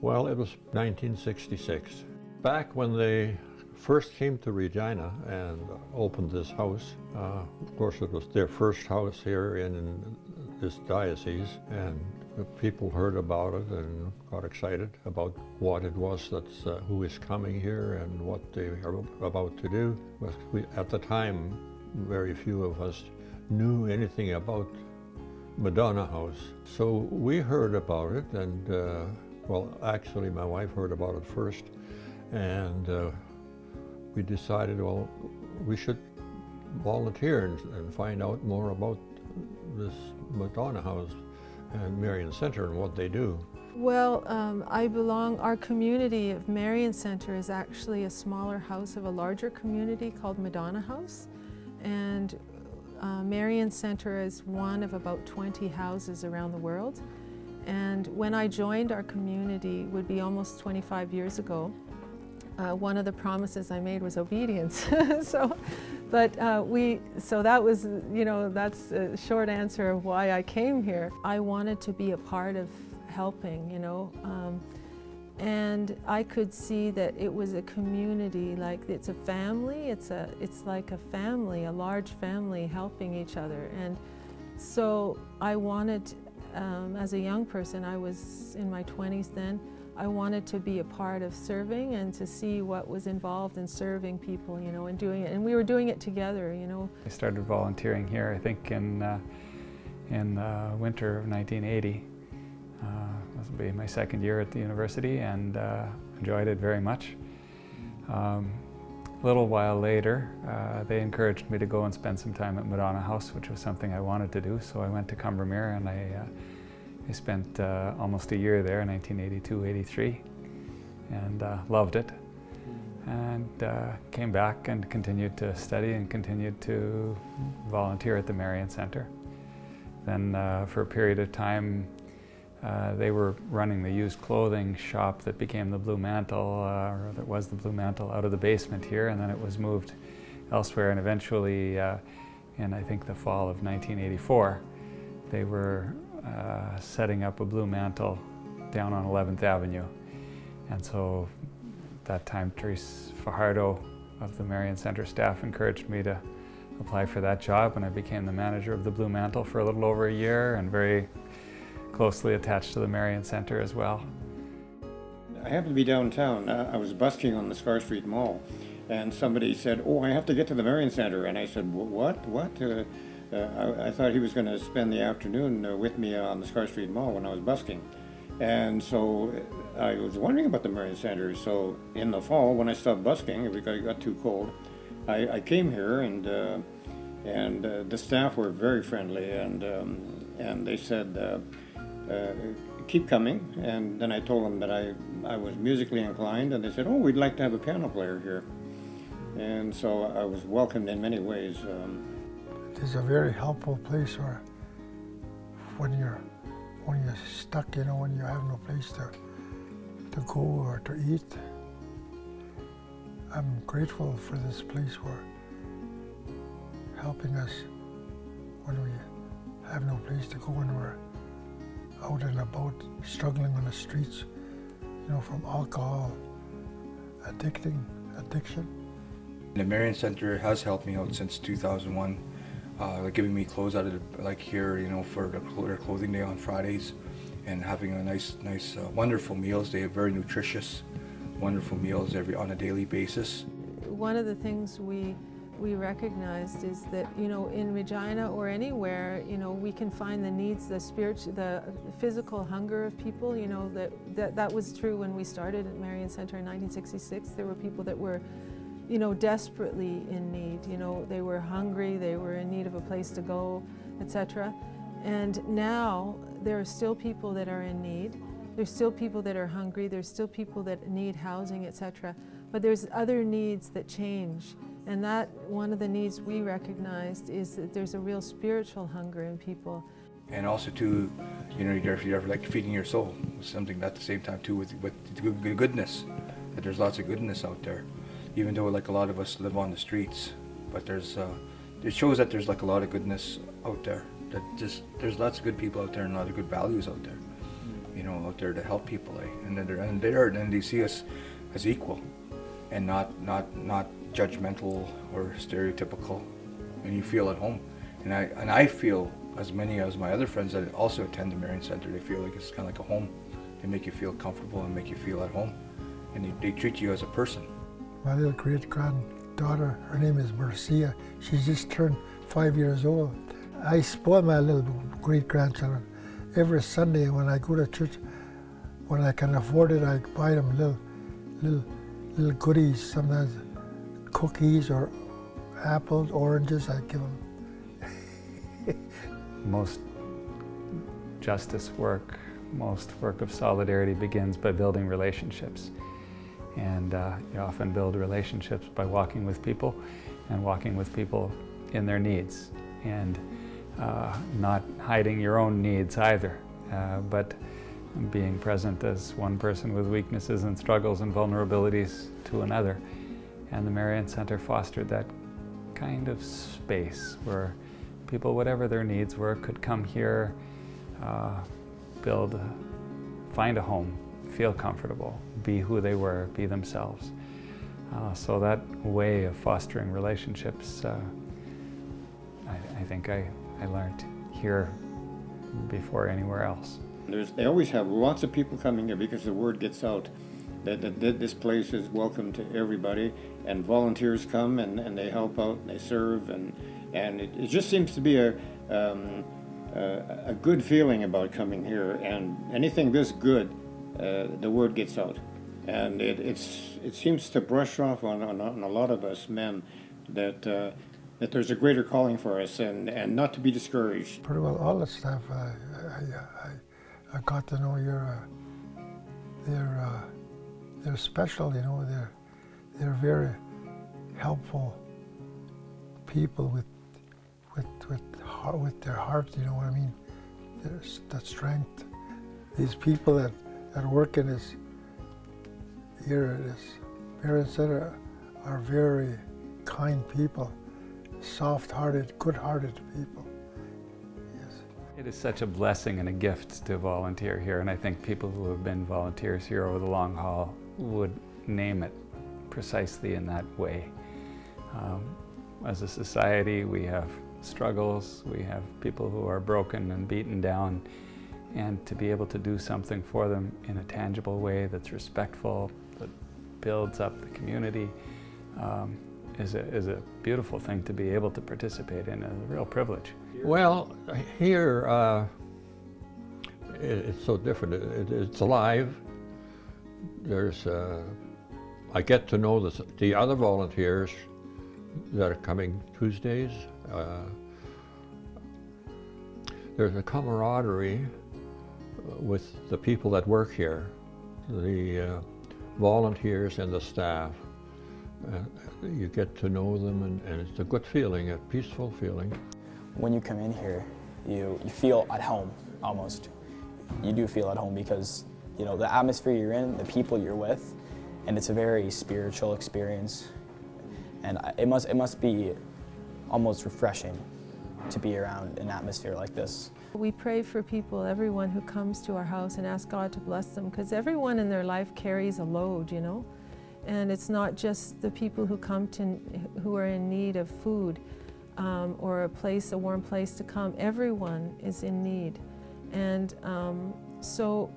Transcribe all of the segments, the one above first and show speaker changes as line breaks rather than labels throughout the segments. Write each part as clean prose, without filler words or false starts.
Well, it was 1966. Back when they first came to Regina and opened this house, of course it was their first house here in this diocese, and the people heard about it and got excited about what it was who is coming here and what they are about to do. But at the time, very few of us knew anything about Madonna House. So we heard about it, and well, actually my wife heard about it first, and we decided, well, we should volunteer and find out more about this Madonna House and Marian Center and what they do.
Well, our community of Marian Center is actually a smaller house of a larger community called Madonna House. And Marian Center is one of about 20 houses around the world. And when I joined our community, would be almost 25 years ago, one of the promises I made was obedience. So that was, that's a short answer of why I came here. I wanted to be a part of helping, and I could see that it was a community, like it's a family, it's like a family, a large family helping each other. And so I wanted, as a young person, I was in my 20s then, I wanted to be a part of serving and to see what was involved in serving people, and doing it. And we were doing it together, I
started volunteering here, I think, in winter of 1980. This will be my second year at the university, and enjoyed it very much. A little while later, they encouraged me to go and spend some time at Madonna House, which was something I wanted to do. So I went to Combermere, and I spent almost a year there, 1982-83, and loved it. And came back and continued to study and continued to volunteer at the Marian Center. Then for a period of time, they were running the used clothing shop that became the Blue Mantle, or that was the Blue Mantle, out of the basement here, and then it was moved elsewhere, and eventually in I think the fall of 1984, they were setting up a Blue Mantle down on 11th Avenue. And so at that time, Therese Fajardo of the Marian Center staff encouraged me to apply for that job, and I became the manager of the Blue Mantle for a little over a year, and very closely attached to the Marian Center as well.
I happened to be downtown. I was busking on the Scar Street Mall, and somebody said, "Oh, I have to get to the Marian Center." And I said, "What? I thought he was going to spend the afternoon with me on the Scar Street Mall when I was busking. And so I was wondering about the Marian Center. So in the fall, when I stopped busking, because it got too cold, I came here, and the staff were very friendly, and they said, keep coming. And then I told them that I was musically inclined, and they said, "Oh, we'd like to have a piano player here." And so I was welcomed in many ways.
It's a very helpful place when you're stuck, when you have no place to go or to eat. I'm grateful for this place for helping us when we have no place to go, when we're out and about struggling on the streets, from alcohol addiction.
The Marian Center has helped me out since 2001, giving me clothes out of here, for their clothing day on Fridays, and having a nice, wonderful meals. They have very nutritious, wonderful meals on a daily basis.
One of the things we recognized is that, in Regina or anywhere, we can find the needs, the physical hunger of people, that was true when we started at Marian Center in 1966. There were people that were, desperately in need. They were hungry, they were in need of a place to go, etc. And now there are still people that are in need. There's still people that are hungry. There's still people that need housing, etc. But there's other needs that change. And that one of the needs we recognized is that there's a real spiritual hunger in people.
And also too, you're like feeding your soul, something at the same time too with goodness, that there's lots of goodness out there. Even though a lot of us live on the streets, but it shows that there's a lot of goodness out there. There's lots of good people out there and a lot of good values out there. you know, out there to help people, and they see us as equal, and not judgmental or stereotypical, and you feel at home. And I feel, as many as my other friends that also attend the Marian Center, they feel like it's kind of like a home. They make you feel comfortable and make you feel at home, and they treat you as a person.
My little great-granddaughter, her name is Marcia. She's just turned 5 years old. I spoil my little great-grandchildren. Every Sunday when I go to church, when I can afford it, I buy them little goodies, sometimes cookies or apples, oranges, I give them.
Most justice work, most work of solidarity begins by building relationships. And you often build relationships by walking with people, and walking with people in their needs, and not hiding your own needs either, but being present as one person with weaknesses and struggles and vulnerabilities to another. And the Marian Center fostered that kind of space where people, whatever their needs were, could come here, find a home, feel comfortable, be who they were, be themselves. So that way of fostering relationships, I think I learned here before anywhere else.
They always have lots of people coming here because the word gets out that this place is welcome to everybody, and volunteers come and they help out and they serve, and it just seems to be a good feeling about coming here, and anything this good, the word gets out, and it seems to brush off on a lot of us men that there's a greater calling for us, and not to be discouraged.
Pretty well all the staff, I got to know they're special, you know, they're very helpful people with their hearts, you know what I mean? There's that strength. These people that work in this Marian Center are very kind people, soft-hearted, good-hearted people. Yes.
It is such a blessing and a gift to volunteer here, and I think people who have been volunteers here over the long haul would name it precisely in that way. As a society, we have struggles, we have people who are broken and beaten down, and to be able to do something for them in a tangible way that's respectful, that builds up the community, is a beautiful thing to be able to participate in, a real privilege.
Well, here it's so different. It's alive. There's I get to know the other volunteers that are coming Tuesdays. There's a camaraderie with the people that work here, the volunteers and the staff. You get to know them, and it's a good feeling, a peaceful feeling.
When you come in here, you feel at home, almost. You do feel at home because, you know, the atmosphere you're in, the people you're with, and it's a very spiritual experience. And it must be almost refreshing to be around an atmosphere like this.
We pray for people, everyone who comes to our house, and ask God to bless them, because everyone in their life carries a load, you know? And it's not just the people who come who are in need of food or a warm place to come. Everyone is in need. And so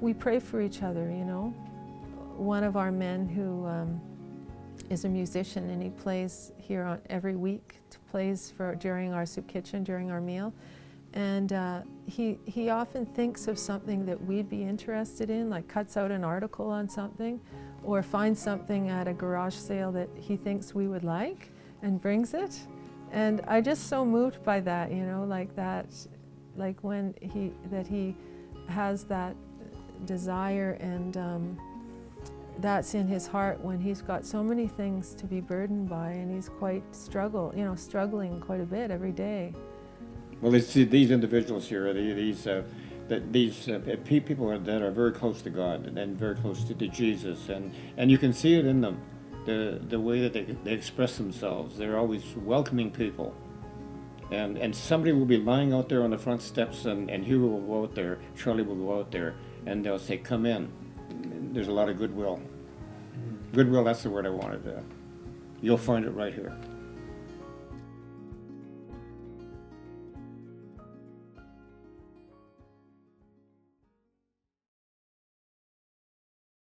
we pray for each other, you know? One of our men who is a musician, and he plays here every week, plays during our soup kitchen, during our meal. And he often thinks of something that we'd be interested in, like cuts out an article on something, or finds something at a garage sale that he thinks we would like and brings it. And I'm just so moved by that, you know, like that, like when he has that desire, and that's in his heart when he's got so many things to be burdened by, and he's struggling quite a bit every day.
Well, it's these individuals here, these people that are very close to God and very close to Jesus, and you can see it in them, the way that they express themselves. They're always welcoming people, and somebody will be lying out there on the front steps, and Hugo will go out there, Charlie will go out there, and they'll say, "Come in." There's a lot of goodwill. Goodwill, that's the word I wanted. You'll find it right here.